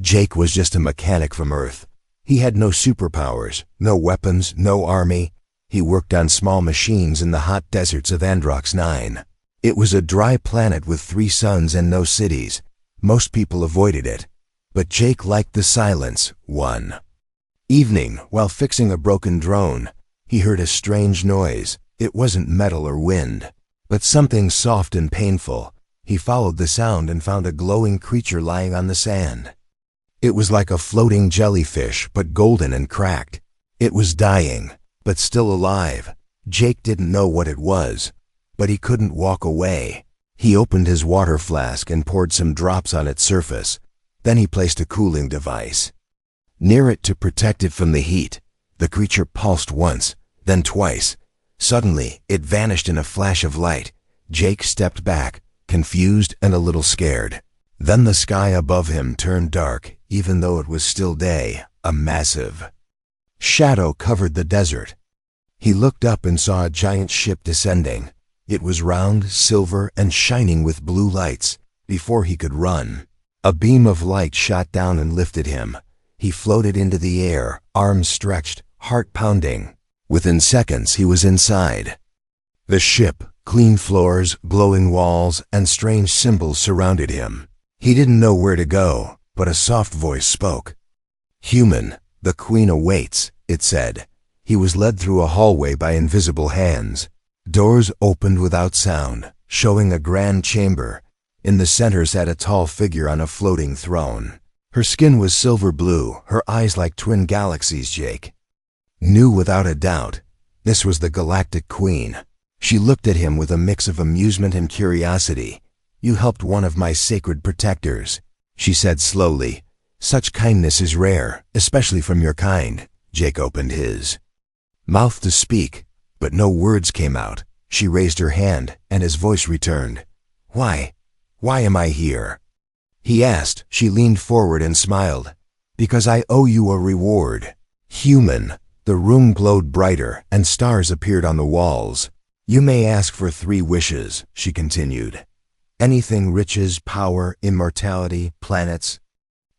Jake was just a mechanic from Earth. He had no superpowers, no weapons, no army. He worked on small machines in the hot deserts of Androx 9. It was a dry planet with 3 suns and no cities. Most people avoided it. But Jake liked the silence. One evening, while fixing a broken drone, he heard a strange noise. It wasn't metal or wind, but something soft and painful. He followed the sound and found a glowing creature lying on the sand. It was like a floating jellyfish, but golden and cracked. It was dying, but still alive. Jake didn't know what it was, but he couldn't walk away. He opened his water flask and poured some drops on its surface. Then he placed a cooling device near it to protect it from the heat. The creature pulsed once, then twice. Suddenly, it vanished in a flash of light. Jake stepped back, confused and a little scared. Then the sky above him turned dark, even though it was still day. A massive shadow covered the desert. He looked up and saw a giant ship descending. It was round, silver, and shining with blue lights. Before he could run, a beam of light shot down and lifted him. He floated into the air, arms stretched, heart pounding. Within seconds, he was inside. The ship, clean floors, glowing walls, and strange symbols surrounded him. He didn't know where to go, but a soft voice spoke. "Human, the Queen awaits," it said. He was led through a hallway by invisible hands. Doors opened without sound, showing a grand chamber. In the center sat a tall figure on a floating throne. Her skin was silver blue, her eyes like twin galaxies. Jake knew without a doubt this was the Galactic Queen. She looked at him with a mix of amusement and curiosity. "You helped one of my sacred protectors," she said slowly. "Such kindness is rare, especially from your kind." Jake opened his mouth to speak, but no words came out. She raised her hand, and his voice returned. Why am I here?" he asked. She leaned forward and smiled. "Because I owe you a reward." "Human." The room glowed brighter, and stars appeared on the walls. "You may ask for 3 wishes," she continued. "Anything: riches, power, immortality, planets,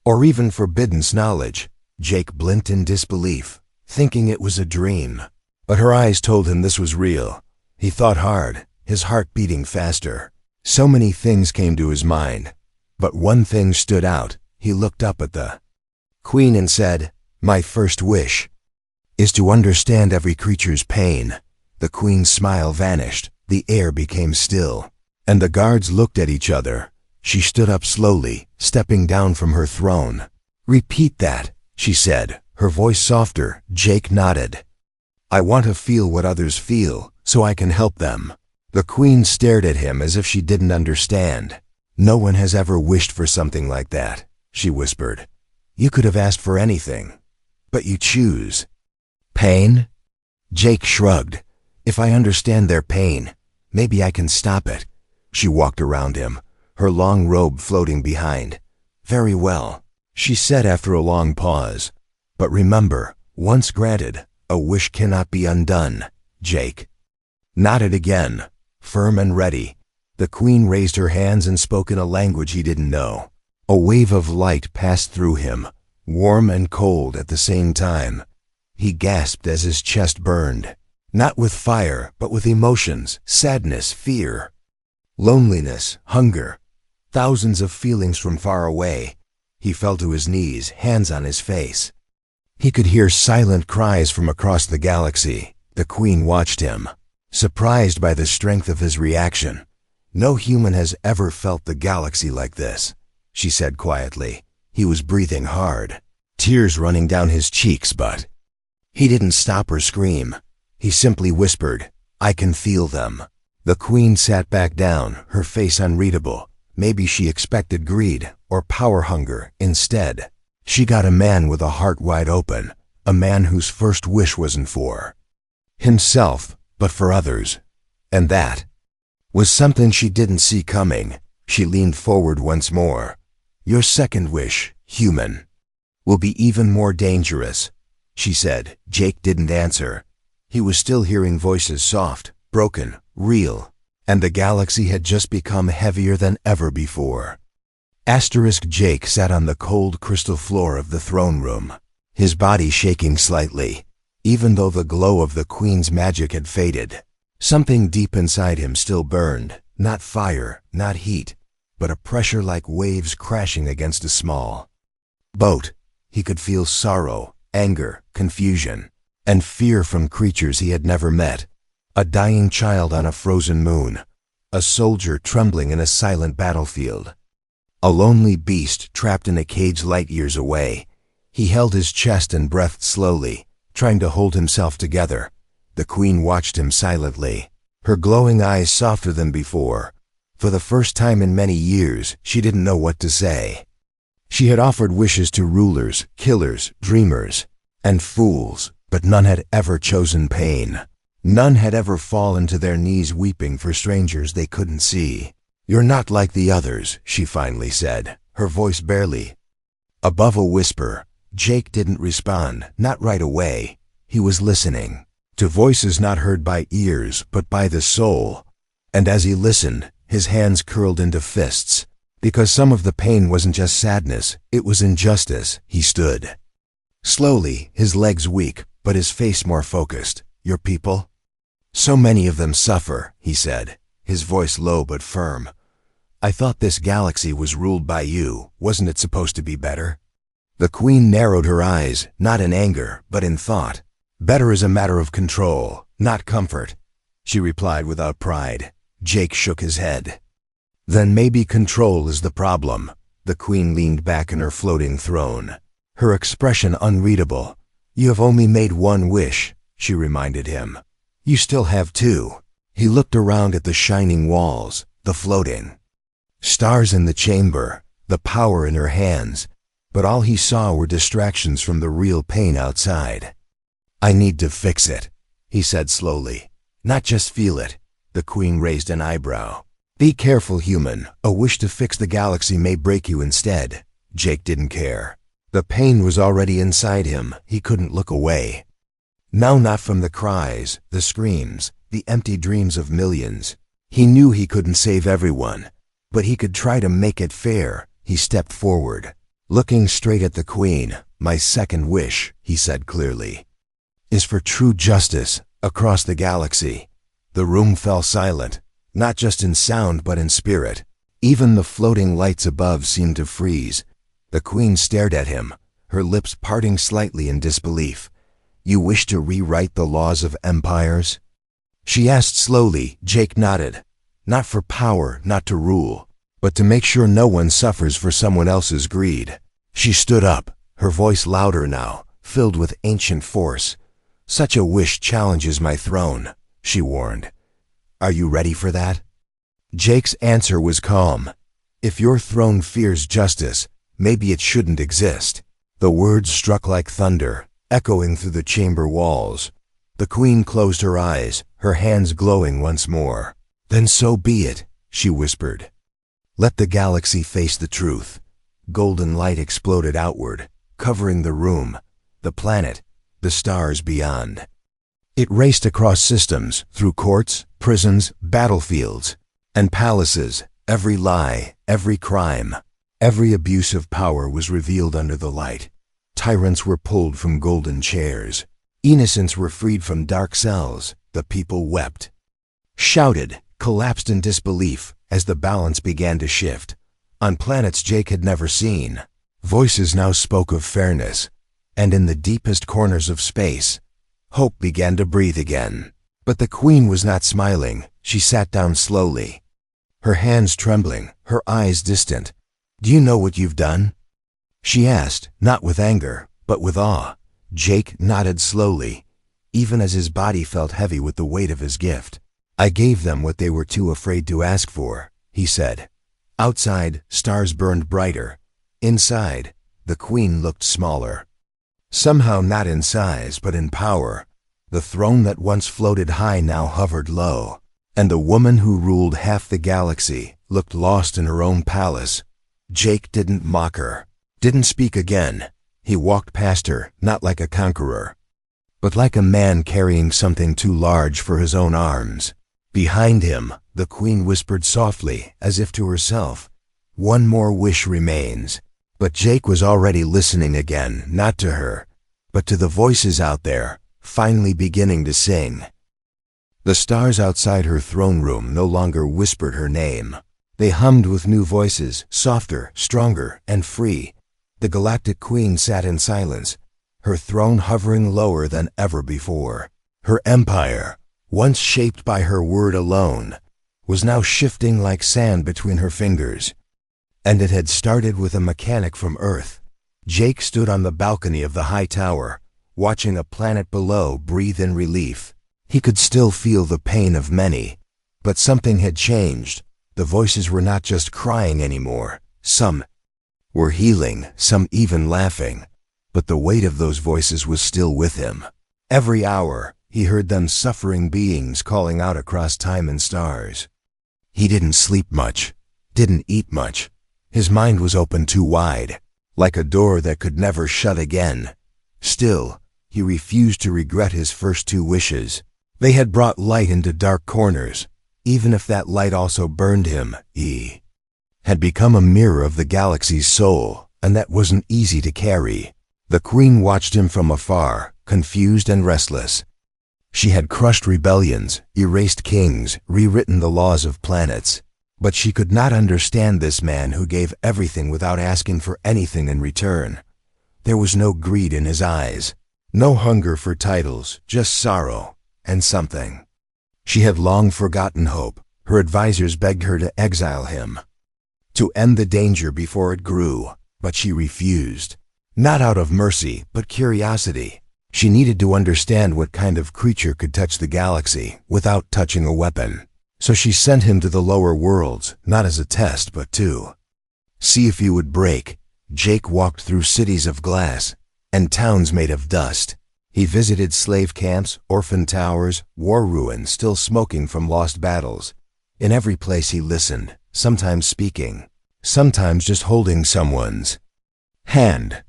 or even forbidden knowledge." Jake blinked in disbelief, thinking it was a dream. But her eyes told him this was real. He thought hard, his heart beating faster. So many things came to his mind, but one thing stood out. He looked up at the Queen and said, "My first wish is to understand every creature's pain." The Queen's smile vanished. The air became still, and the guards looked at each other. She stood up slowly, stepping down from her throne. "Repeat that," she said, her voice softer. Jake nodded. "I want to feel what others feel, so I can help them." The Queen stared at him as if she didn't understand. "No one has ever wished for something like that," she whispered. "You could have asked for anything, but you choose pain." Jake shrugged. "If I understand their pain, maybe I can stop it." She walked around him, her long robe floating behind. "Very well," she said after a long pause. "But remember, once granted, a wish cannot be undone." Jake nodded again, firm and ready. The Queen raised her hands and spoke in a language he didn't know. A wave of light passed through him, warm and cold at the same time. He gasped as his chest burned, not with fire, but with emotions: sadness, fear, loneliness, hunger, thousands of feelings from far away. He fell to his knees, hands on his face. He could hear silent cries from across the galaxy. The Queen watched him, surprised by the strength of his reaction. "No human has ever felt the galaxy like this," she said quietly. He was breathing hard, tears running down his cheeks, but he didn't stop or scream. He simply whispered, "I can feel them." The Queen sat back down, her face unreadable. Maybe she expected greed or power hunger. Instead, she got a man with a heart wide open, a man whose first wish wasn't for himself, but for others. And that was something she didn't see coming. She leaned forward once more. "Your second wish, human, will be even more dangerous," she said. Jake didn't answer. He was still hearing voices, soft, broken, real, and the galaxy had just become heavier than ever before. Jake sat on the cold crystal floor of the throne room, his body shaking slightly, even though the glow of the Queen's magic had faded. Something deep inside him still burned, not fire, not heat, but a pressure like waves crashing against a small boat. He could feel sorrow, anger, confusion, and fear from creatures he had never met. A dying child on a frozen moon, a soldier trembling in a silent battlefield, a lonely beast trapped in a cage light years away. He held his chest and breathed slowly, trying to hold himself together. The Queen watched him silently, her glowing eyes softer than before. For the first time in many years, she didn't know what to say. She had offered wishes to rulers, killers, dreamers, and fools, but none had ever chosen pain. None had ever fallen to their knees weeping for strangers they couldn't see. "You're not like the others," she finally said, her voice barely above a whisper. Jake didn't respond, not right away. He was listening to voices not heard by ears, but by the soul. And as he listened, his hands curled into fists. Because some of the pain wasn't just sadness, it was injustice. He stood slowly, his legs weak, but his face more focused. "Your people? So many of them suffer," he said, his voice low but firm. "I thought this galaxy was ruled by you. Wasn't it supposed to be better?" The Queen narrowed her eyes, not in anger, but in thought. "Better is a matter of control, not comfort," she replied without pride. Jake shook his head. "Then maybe control is the problem." The Queen leaned back in her floating throne, her expression unreadable. "You have only made one wish," she reminded him. "You still have two." He looked around at the shining walls, the floating stars in the chamber, the power in her hands, but all he saw were distractions from the real pain outside. "I need to fix it," he said slowly. "Not just feel it." The Queen raised an eyebrow. "Be careful, human. A wish to fix the galaxy may break you instead." Jake didn't care. The pain was already inside him. He couldn't look away. Now not from the cries, the screams, the empty dreams of millions. He knew he couldn't save everyone, but he could try to make it fair. He stepped forward, looking straight at the Queen. "My second wish," he said clearly, "is for true justice across the galaxy." The room fell silent, not just in sound but in spirit. Even the floating lights above seemed to freeze. The Queen stared at him, her lips parting slightly in disbelief. "You wish to rewrite the laws of empires?" she asked slowly. Jake nodded. "Not for power, not to rule, but to make sure no one suffers for someone else's greed." She stood up, her voice louder now, filled with ancient force. "Such a wish challenges my throne," she warned. "Are you ready for that?" Jake's answer was calm. "If your throne fears justice, maybe it shouldn't exist." The words struck like thunder, echoing through the chamber walls. The Queen closed her eyes, her hands glowing once more. "Then so be it," she whispered. "Let the galaxy face the truth." Golden light exploded outward, covering the room, the planet, the stars beyond. It raced across systems, through courts, prisons, battlefields, and palaces. Every lie, every crime, every abuse of power was revealed under the light. Tyrants were pulled from golden chairs. Innocents were freed from dark cells. The people wept, shouted, collapsed in disbelief as the balance began to shift. On planets Jake had never seen, voices now spoke of fairness, and in the deepest corners of space, hope began to breathe again. But the Queen was not smiling. She sat down slowly, her hands trembling, her eyes distant. "Do you know what you've done?" she asked, not with anger, but with awe. Jake nodded slowly, even as his body felt heavy with the weight of his gift. "I gave them what they were too afraid to ask for," he said. Outside, stars burned brighter. Inside, the Queen looked smaller. Somehow not in size, but in power. The throne that once floated high now hovered low, and the woman who ruled half the galaxy looked lost in her own palace. Jake didn't mock her, didn't speak again. He walked past her, not like a conqueror, but like a man carrying something too large for his own arms. Behind him, the Queen whispered softly, as if to herself, One more wish remains. But Jake was already listening again, not to her, but to the voices out there, finally beginning to sing. The stars outside her throne room no longer whispered her name. They hummed with new voices, softer, stronger, and free. The Galactic Queen sat in silence, her throne hovering lower than ever before. Her empire, once shaped by her word alone, was now shifting like sand between her fingers. And it had started with a mechanic from Earth. Jake stood on the balcony of the high tower, watching a planet below breathe in relief. He could still feel the pain of many, but something had changed. The voices were not just crying anymore. Some were healing, some even laughing, but the weight of those voices was still with him. Every hour, he heard them, suffering beings calling out across time and stars. He didn't sleep much, didn't eat much. His mind was open too wide, like a door that could never shut again. Still, he refused to regret his first two wishes. They had brought light into dark corners. Even if that light also burned him, he had become a mirror of the galaxy's soul, and that wasn't easy to carry. The Queen watched him from afar, confused and restless. She had crushed rebellions, erased kings, rewritten the laws of planets. But she could not understand this man who gave everything without asking for anything in return. There was no greed in his eyes, no hunger for titles, just sorrow and something. She had long forgotten hope. Her advisors begged her to exile him, to end the danger before it grew, but she refused. Not out of mercy, but curiosity. She needed to understand what kind of creature could touch the galaxy without touching a weapon. So she sent him to the lower worlds, not as a test, but to see if he would break. Jake walked through cities of glass and towns made of dust. He visited slave camps, orphan towers, war ruins still smoking from lost battles. In every place he listened, sometimes speaking, sometimes just holding someone's hand.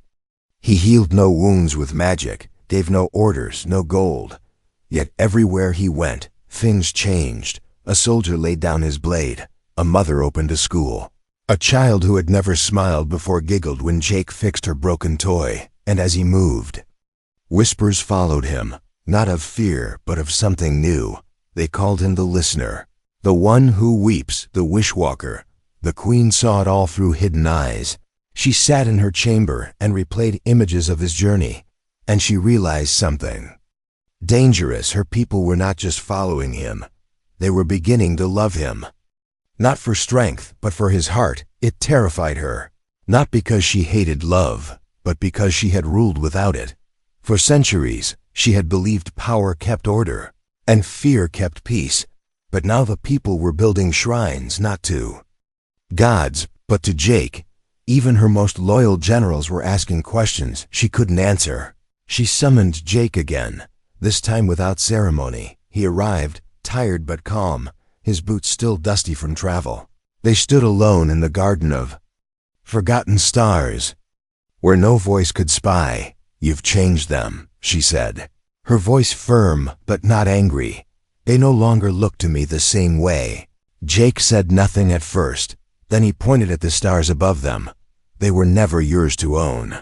He healed no wounds with magic, gave no orders, no gold. Yet everywhere he went, things changed. A soldier laid down his blade. A mother opened a school. A child who had never smiled before giggled when Jake fixed her broken toy. And as he moved, whispers followed him, not of fear, but of something new. They called him the listener, the one who weeps, the wishwalker. The Queen saw it all through hidden eyes. She sat in her chamber and replayed images of his journey, and she realized something dangerous. Her people were not just following him. They were beginning to love him. Not for strength, but for his heart. It terrified her. Not because she hated love, but because she had ruled without it. For centuries, she had believed power kept order, and fear kept peace. But now the people were building shrines, not to gods, but to Jake. Even her most loyal generals were asking questions she couldn't answer. She summoned Jake again, this time without ceremony. He arrived, tired but calm, his boots still dusty from travel. They stood alone in the garden of forgotten stars, where no voice could spy. "You've changed them," she said, her voice firm but not angry. "They no longer look to me the same way." Jake said nothing at first, then he pointed at the stars above them. "They were never yours to own,"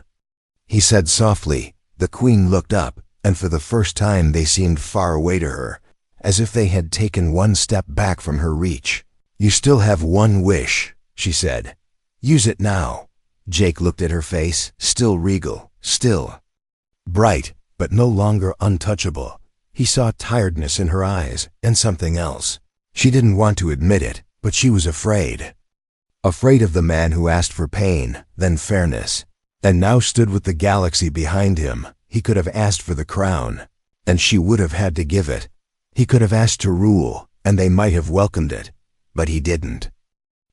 he said softly. The Queen looked up, and for the first time they seemed far away to her, as if they had taken one step back from her reach. "You still have one wish," she said. "Use it now." Jake looked at her face, still regal, still bright, but no longer untouchable. He saw tiredness in her eyes, and something else. She didn't want to admit it, but she was afraid. Afraid of the man who asked for pain, then fairness, and now stood with the galaxy behind him. He could have asked for the crown, and she would have had to give it. He could have asked to rule, and they might have welcomed it, but he didn't.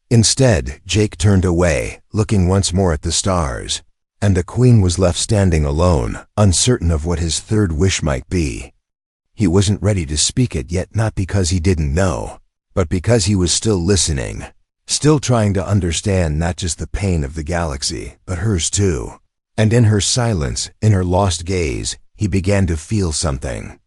Instead, Jake turned away, looking once more at the stars, and the Queen was left standing alone, uncertain of what his third wish might be. He wasn't ready to speak it yet, not because he didn't know, but because he was still listening, still trying to understand not just the pain of the galaxy, but hers too. And in her silence, in her lost gaze, he began to feel something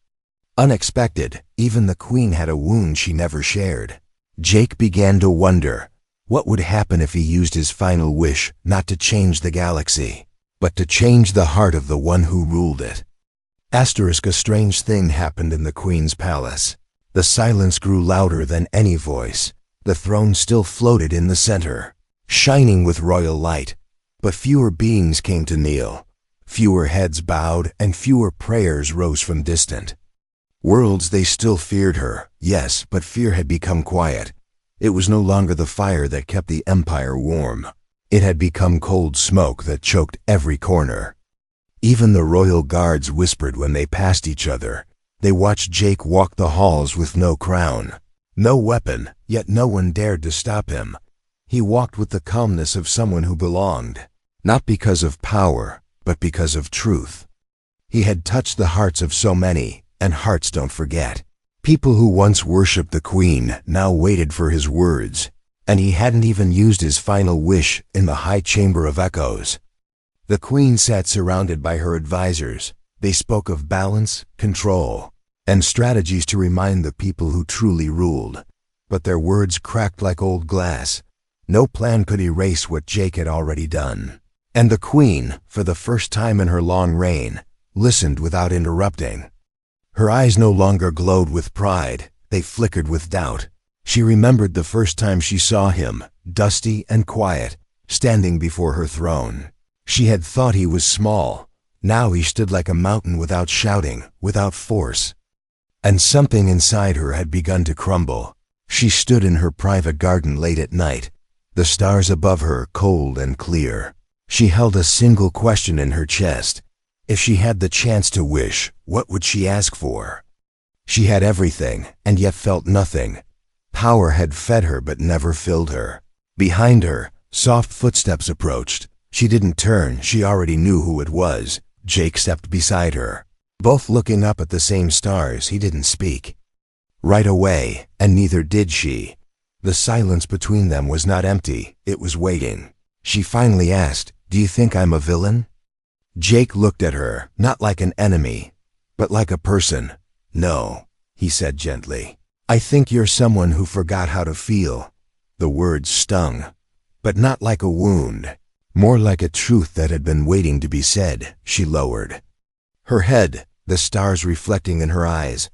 unexpected. Even the Queen had a wound she never shared. Jake began to wonder, What would happen if he used his final wish not to change the galaxy, but to change the heart of the one who ruled it? A strange thing happened in the Queen's palace. The silence grew louder than any voice. The throne still floated in the center, shining with royal light, but fewer beings came to kneel. Fewer heads bowed, and fewer prayers rose from distant worlds. They still feared her, yes, but fear had become quiet. It was no longer the fire that kept the empire warm. It had become cold smoke that choked every corner. Even the royal guards whispered when they passed each other. They watched Jake walk the halls with no crown, no weapon, yet no one dared to stop him. He walked with the calmness of someone who belonged, not because of power, but because of truth. He had touched the hearts of so many, and hearts don't forget. People who once worshipped the Queen now waited for his words, and he hadn't even used his final wish in the high chamber of echoes. The Queen sat surrounded by her advisors. They spoke of balance, control, and strategies to remind the people who truly ruled. But their words cracked like old glass. No plan could erase what Jake had already done. And the Queen, for the first time in her long reign, listened without interrupting. Her eyes no longer glowed with pride, they flickered with doubt. She remembered the first time she saw him, dusty and quiet, standing before her throne. She had thought he was small. Now he stood like a mountain without shouting, without force. And something inside her had begun to crumble. She stood in her private garden late at night, the stars above her cold and clear. She held a single question in her chest. If she had the chance to wish, what would she ask for? She had everything, and yet felt nothing. Power had fed her but never filled her. Behind her, soft footsteps approached. She didn't turn, she already knew who it was. Jake stepped beside her. Both looking up at the same stars, he didn't speak right away, and neither did she. The silence between them was not empty, it was waiting. She finally asked, "Do you think I'm a villain?" Jake looked at her, not like an enemy, but like a person. "No," he said gently. "I think you're someone who forgot how to feel." The words stung, but not like a wound, more like a truth that had been waiting to be said. She lowered her head, the stars reflecting in her eyes.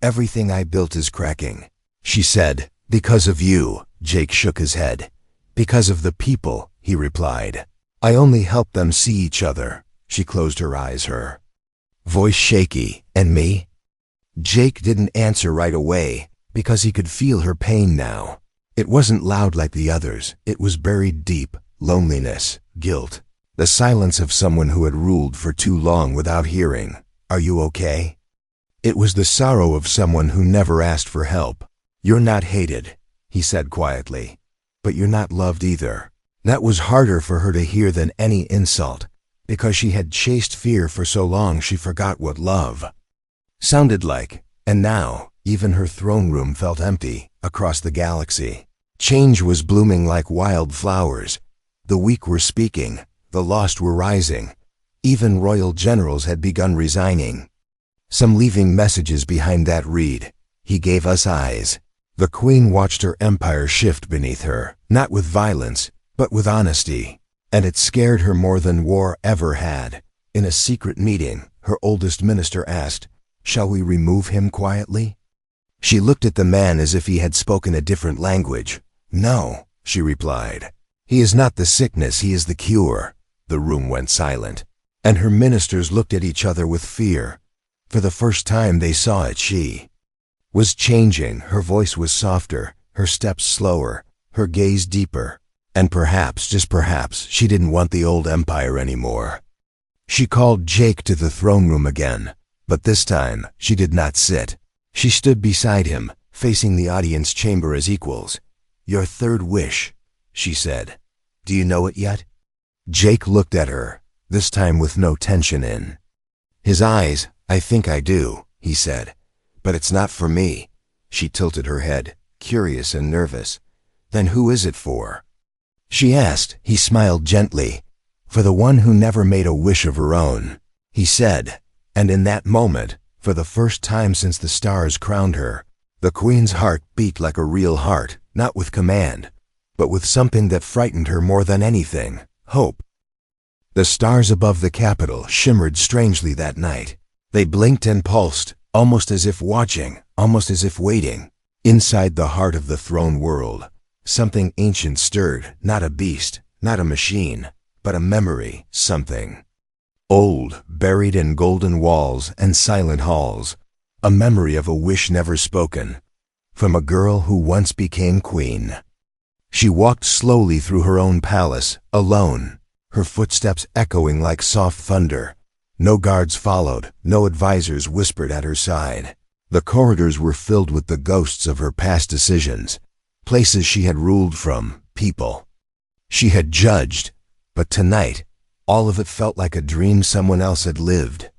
"Everything I built is cracking," she said. "Because of you." Jake shook his head. "Because of the people," he replied. "I only helped them see each other." She closed her eyes, her voice shaky. "And me?" Jake didn't answer right away, because he could feel her pain now. It wasn't loud like the others. It was buried deep. Loneliness, guilt, the silence of someone who had ruled for too long without hearing. "Are you okay?" It was the sorrow of someone who never asked for help. "You're not hated," he said quietly, "but you're not loved either." That was harder for her to hear than any insult, because she had chased fear for so long she forgot what love sounded like. And now, even her throne room felt empty. Across the galaxy, change was blooming like wild flowers. The weak were speaking, the lost were rising. Even royal generals had begun resigning, some leaving messages behind that reed, "He gave us eyes." The Queen watched her empire shift beneath her, not with violence, but with honesty. And it scared her more than war ever had. In a secret meeting, her oldest minister asked, "Shall we remove him quietly?" She looked at the man as if he had spoken a different language. "No," she replied. "He is not the sickness, he is the cure." The room went silent, and her ministers looked at each other with fear. For the first time they saw it. She was changing. Her voice was softer, her steps slower, her gaze deeper. And perhaps, just perhaps, she didn't want the old empire anymore. She called Jake to the throne room again, but this time she did not sit. She stood beside him, facing the audience chamber as equals. "Your third wish," she said. "Do you know it yet?" Jake looked at her, this time with no tension in his eyes. "I think I do," he said. "But it's not for me." She tilted her head, curious and nervous. "Then who is it for?" she asked. He smiled gently. "For the one who never made a wish of her own," he said. And in that moment, for the first time since the stars crowned her, the Queen's heart beat like a real heart, not with command, but with something that frightened her more than anything: hope. The stars above the capital shimmered strangely that night. They blinked and pulsed, almost as if watching, almost as if waiting. Inside the heart of the throne world, something ancient stirred, not a beast, not a machine, but a memory, something old, buried in golden walls and silent halls, a memory of a wish never spoken, from a girl who once became queen. She walked slowly through her own palace, alone, her footsteps echoing like soft thunder. No guards followed, no advisors whispered at her side. The corridors were filled with the ghosts of her past decisions, places she had ruled from, people she had judged, but tonight, all of it felt like a dream someone else had lived.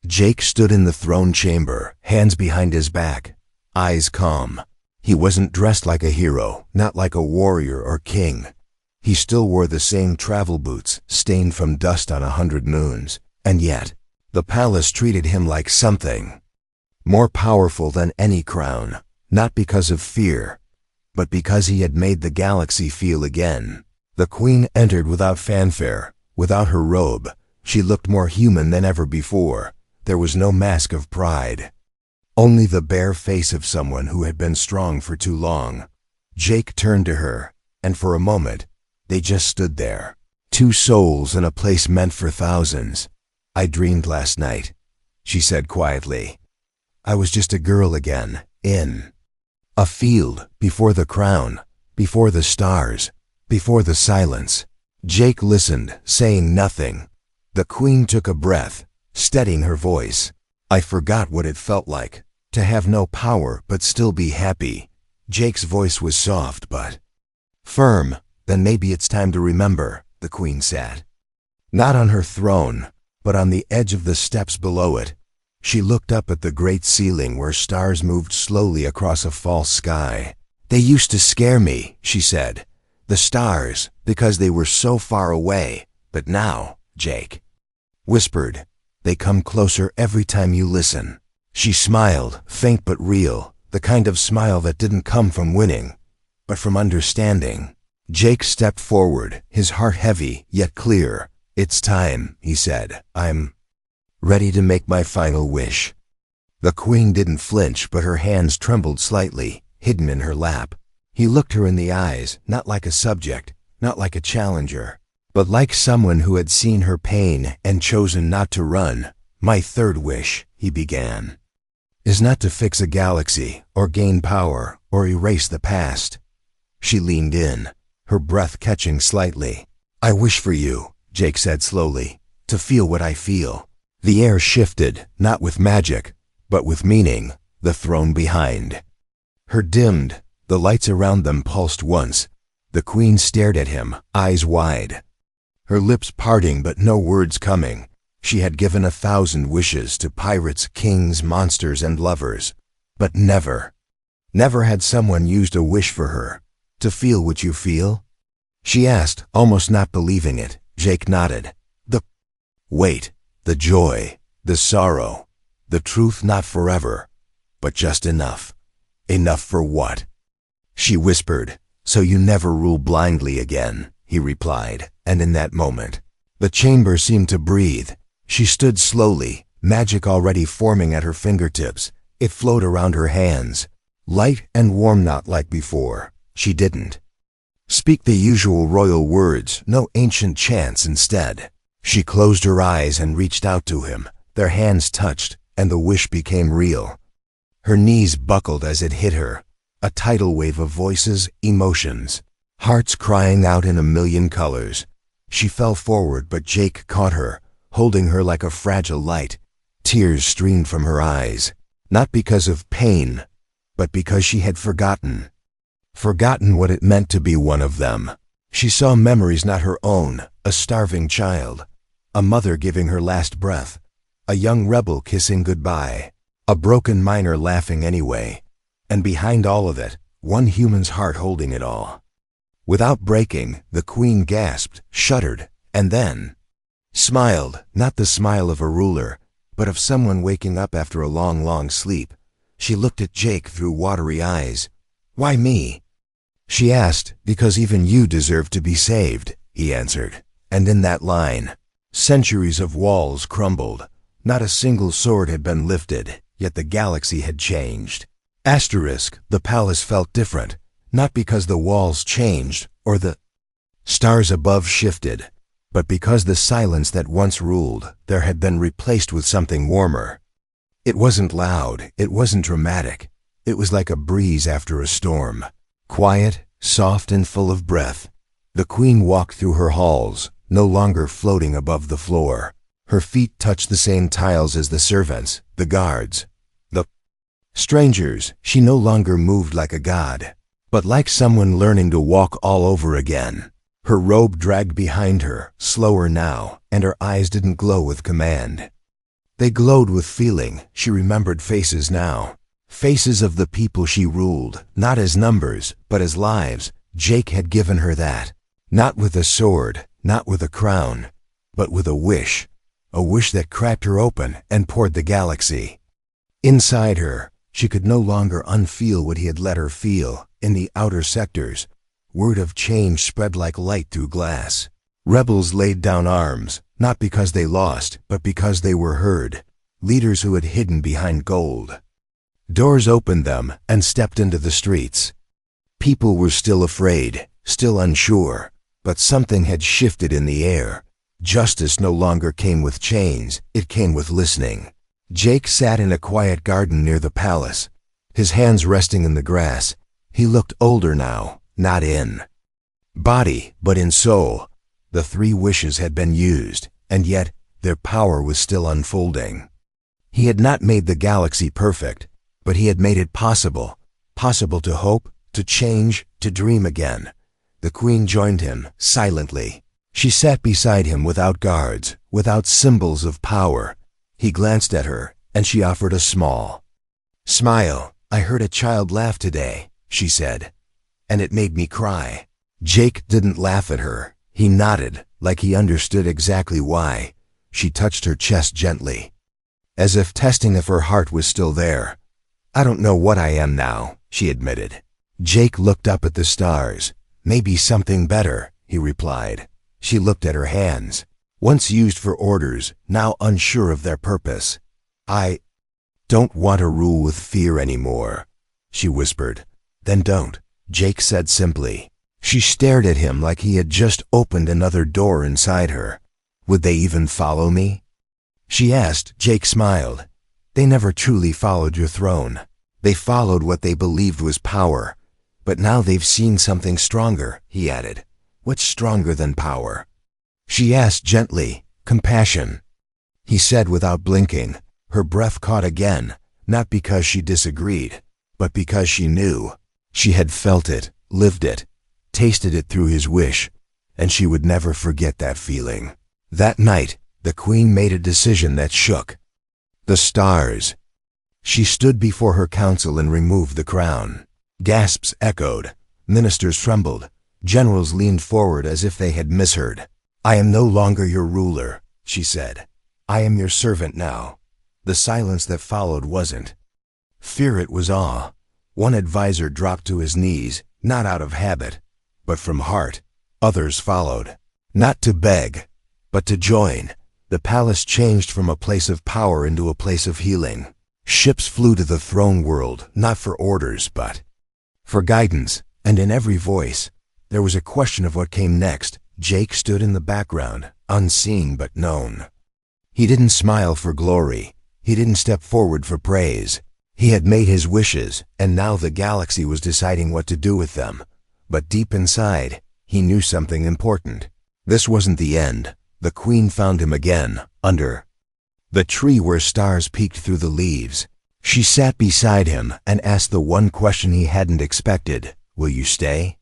Jake stood in the throne chamber, hands behind his back, eyes calm. He wasn't dressed like a hero, not like a warrior or king. He still wore the same travel boots, stained from dust on 100 moons, and yet, the palace treated him like something more powerful than any crown, not because of fear, but because he had made the galaxy feel again. The queen entered without fanfare, without her robe. She looked more human than ever before. There was no mask of pride, only the bare face of someone who had been strong for too long. Jake turned to her, and for a moment, they just stood there. Two souls in a place meant for thousands. "I dreamed last night," she said quietly. "I was just a girl again, in a field, before the crown, before the stars, before the silence." Jake listened, saying nothing. The queen took a breath, steadying her voice. "I forgot what it felt like, to have no power but still be happy." Jake's voice was soft but firm. "Then maybe it's time to remember." The queen sat, not on her throne, but on the edge of the steps below it. She looked up at the great ceiling where stars moved slowly across a false sky. "They used to scare me," she said. "The stars, because they were so far away. But now," Jake whispered, "they come closer every time you listen." She smiled, faint but real, the kind of smile that didn't come from winning, but from understanding. Jake stepped forward, his heart heavy, yet clear. "It's time," he said. "I'm ready to make my final wish." The queen didn't flinch, but her hands trembled slightly, hidden in her lap. He looked her in the eyes, not like a subject, not like a challenger, but like someone who had seen her pain and chosen not to run. "My third wish," he began, "is not to fix a galaxy, or gain power, or erase the past." She leaned in, her breath catching slightly. "I wish for you," Jake said slowly, "to feel what I feel." The air shifted, not with magic, but with meaning. The throne behind her dimmed. The lights around them pulsed once. The queen stared at him, eyes wide, her lips parting but no words coming. She had given 1,000 wishes to pirates, kings, monsters, and lovers, but never had someone used a wish for her. "To feel what you feel?" she asked, almost not believing it. Jake nodded. "The weight, the joy, the sorrow, the truth not forever, but just enough." "Enough for what?" she whispered. "So you never rule blindly again," he replied, and in that moment, the chamber seemed to breathe. She stood slowly, magic already forming at her fingertips. It flowed around her hands, light and warm, not like before. She didn't speak the usual royal words, no ancient chants. Instead, she closed her eyes and reached out to him. Their hands touched, and the wish became real. Her knees buckled as it hit her, a tidal wave of voices, emotions, hearts crying out in a million colors. She fell forward, but Jake caught her, holding her like a fragile light. Tears streamed from her eyes, not because of pain, but because she had forgotten what it meant to be one of them. She saw memories not her own, a starving child, a mother giving her last breath, a young rebel kissing goodbye, a broken miner laughing anyway, and behind all of it, one human's heart holding it all. Without breaking, the queen gasped, shuddered, and then smiled, not the smile of a ruler, but of someone waking up after a long, long sleep. She looked at Jake through watery eyes. "Why me?" She asked, "Because even you deserve to be saved," he answered. And in that line, centuries of walls crumbled. Not a single sword had been lifted, yet the galaxy had changed. Asterisk, the palace felt different, not because the walls changed or the stars above shifted, but because the silence that once ruled there had been replaced with something warmer. It wasn't loud, it wasn't dramatic. It was like a breeze after a storm. Quiet, soft, and full of breath. The queen walked through her halls, no longer floating above the floor. Her feet touched the same tiles as the servants, the guards, the strangers. She no longer moved like a god, but like someone learning to walk all over again. Her robe dragged behind her, slower now, and her eyes didn't glow with command. They glowed with feeling. She remembered faces now. Faces of the people she ruled, not as numbers, but as lives. Jake had given her that. Not with a sword, not with a crown, but with a wish that cracked her open and poured the galaxy. Inside her, she could no longer unfeel what he had let her feel. In the outer sectors, word of change spread like light through glass. Rebels laid down arms, not because they lost, but because they were heard. Leaders who had hidden behind gold. Doors opened them and stepped into the streets. People were still afraid, still unsure, but something had shifted in the air. Justice no longer came with chains, it came with listening. Jake sat in a quiet garden near the palace, his hands resting in the grass. He looked older now, not in body, but in soul. The 3 wishes had been used, and yet their power was still unfolding. He had not made the galaxy perfect, but he had made it possible. Possible to hope, to change, to dream again. The queen joined him, silently. She sat beside him without guards, without symbols of power. He glanced at her, and she offered a small smile. "I heard a child laugh today," she said, "and it made me cry." Jake didn't laugh at her. He nodded, like he understood exactly why. She touched her chest gently, as if testing if her heart was still there. "I don't know what I am now," she admitted. Jake looked up at the stars. "Maybe something better," he replied. She looked at her hands, once used for orders, now unsure of their purpose. "I don't want to rule with fear anymore," she whispered. "Then don't," Jake said simply. She stared at him like he had just opened another door inside her. "Would they even follow me?" she asked. Jake smiled. "They never truly followed your throne. They followed what they believed was power. But now they've seen something stronger," he added. "What's stronger than power?" She asked gently. "Compassion," he said without blinking. Her breath caught again, not because she disagreed, but because she knew. She had felt it, lived it, tasted it through his wish, and she would never forget that feeling. That night, the queen made a decision that shook the stars. She stood before her council and removed the crown. Gasps echoed. Ministers trembled. Generals leaned forward as if they had misheard. "I am no longer your ruler," she said. "I am your servant now." The silence that followed wasn't fear, it was awe. One advisor dropped to his knees, not out of habit, but from heart. Others followed, not to beg, but to join. The palace changed from a place of power into a place of healing. Ships flew to the throne world, not for orders, but for guidance, and in every voice, there was a question of what came next. Jake stood in the background, unseen but known. He didn't smile for glory. He didn't step forward for praise. He had made his wishes, and now the galaxy was deciding what to do with them. But deep inside, he knew something important. This wasn't the end. The queen found him again, under the tree where stars peeked through the leaves. She sat beside him and asked the one question he hadn't expected. "Will you stay?"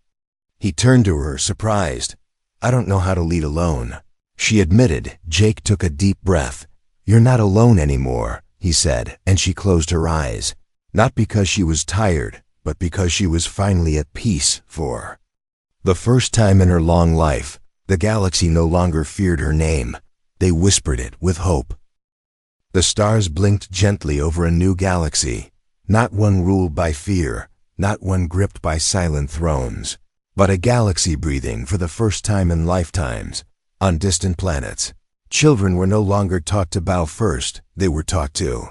He turned to her, surprised. "I don't know how to lead alone," she admitted. Jake took a deep breath. "You're not alone anymore," he said, and she closed her eyes. Not because she was tired, but because she was finally at peace. For the first time in her long life, the galaxy no longer feared her name. They whispered it with hope. The stars blinked gently over a new galaxy, not one ruled by fear, not one gripped by silent thrones, but a galaxy breathing for the first time in lifetimes, on distant planets. Children were no longer taught to bow first, they were taught to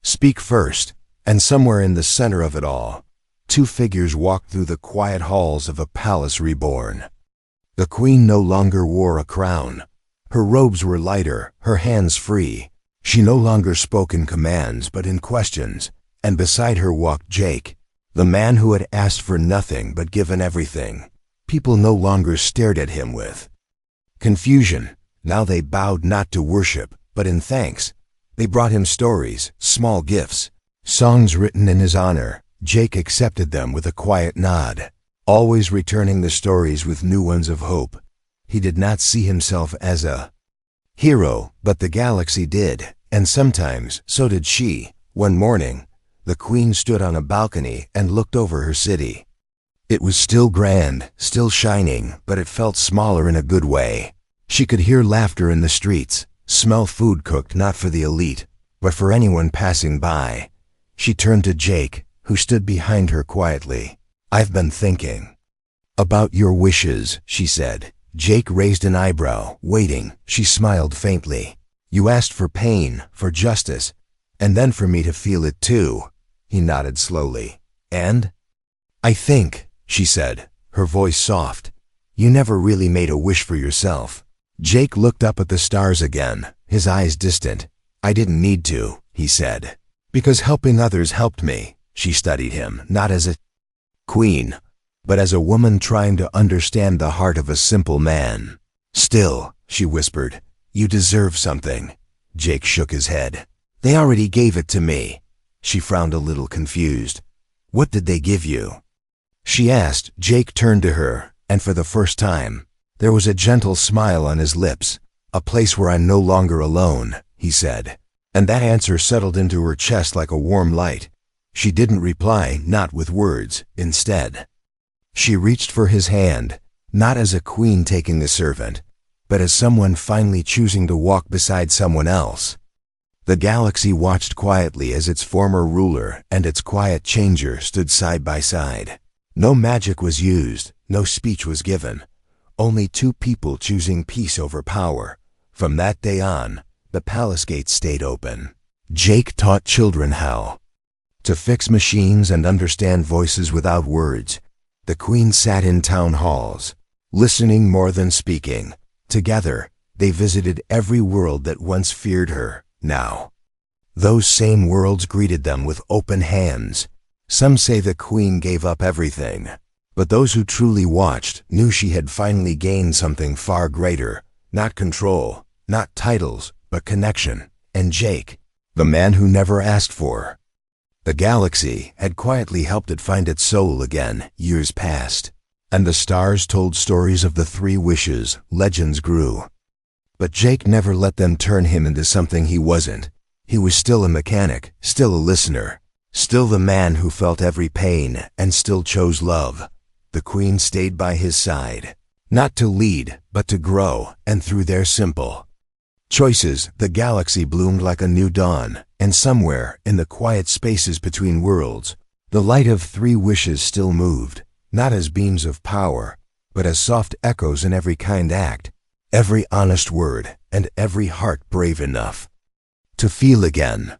speak first, and somewhere in the center of it all, two figures walked through the quiet halls of a palace reborn. The queen no longer wore a crown. Her robes were lighter, her hands free. She no longer spoke in commands but in questions, and beside her walked Jake, the man who had asked for nothing but given everything. People no longer stared at him with confusion. Now they bowed not to worship, but in thanks. They brought him stories, small gifts, songs written in his honor. Jake accepted them with a quiet nod, always returning the stories with new ones of hope. He did not see himself as a hero, but the galaxy did, and sometimes so did she. One morning, the queen stood on a balcony and looked over her city. It was still grand, still shining, but it felt smaller in a good way. She could hear laughter in the streets, smell food cooked not for the elite, but for anyone passing by. She turned to Jake, who stood behind her quietly. "I've been thinking about your wishes," she said. Jake raised an eyebrow, waiting. She smiled faintly. "You asked for pain, for justice, and then for me to feel it too." He nodded slowly. "And?" "I think," she said, her voice soft, "you never really made a wish for yourself." Jake looked up at the stars again, his eyes distant. "I didn't need to," he said, "because helping others helped me." She studied him, not as a queen, but as a woman trying to understand the heart of a simple man. "Still," she whispered, "you deserve something." Jake shook his head. "They already gave it to me." She frowned a little confused. "What did they give you?" she asked. Jake turned to her, and for the first time, there was a gentle smile on his lips. "A place where I'm no longer alone," he said. And that answer settled into her chest like a warm light. She didn't reply, not with words. Instead, she reached for his hand, not as a queen taking a servant, but as someone finally choosing to walk beside someone else. The galaxy watched quietly as its former ruler and its quiet changer stood side by side. No magic was used, no speech was given. Only two people choosing peace over power. From that day on, the palace gates stayed open. Jake taught children how to fix machines and understand voices without words. The queen sat in town halls, listening more than speaking. Together, they visited every world that once feared her. Now, those same worlds greeted them with open hands. Some say the queen gave up everything. But those who truly watched knew she had finally gained something far greater. Not control, not titles, but connection. And Jake, the man who never asked for the galaxy, had quietly helped it find its soul again. Years passed, and the stars told stories of the three wishes. Legends grew. But Jake never let them turn him into something he wasn't. He was still a mechanic, still a listener, still the man who felt every pain and still chose love. The queen stayed by his side, not to lead, but to grow, and through their simple choices, the galaxy bloomed like a new dawn, and somewhere, in the quiet spaces between worlds, the light of three wishes still moved, not as beams of power, but as soft echoes in every kind act, every honest word, and every heart brave enough to feel again.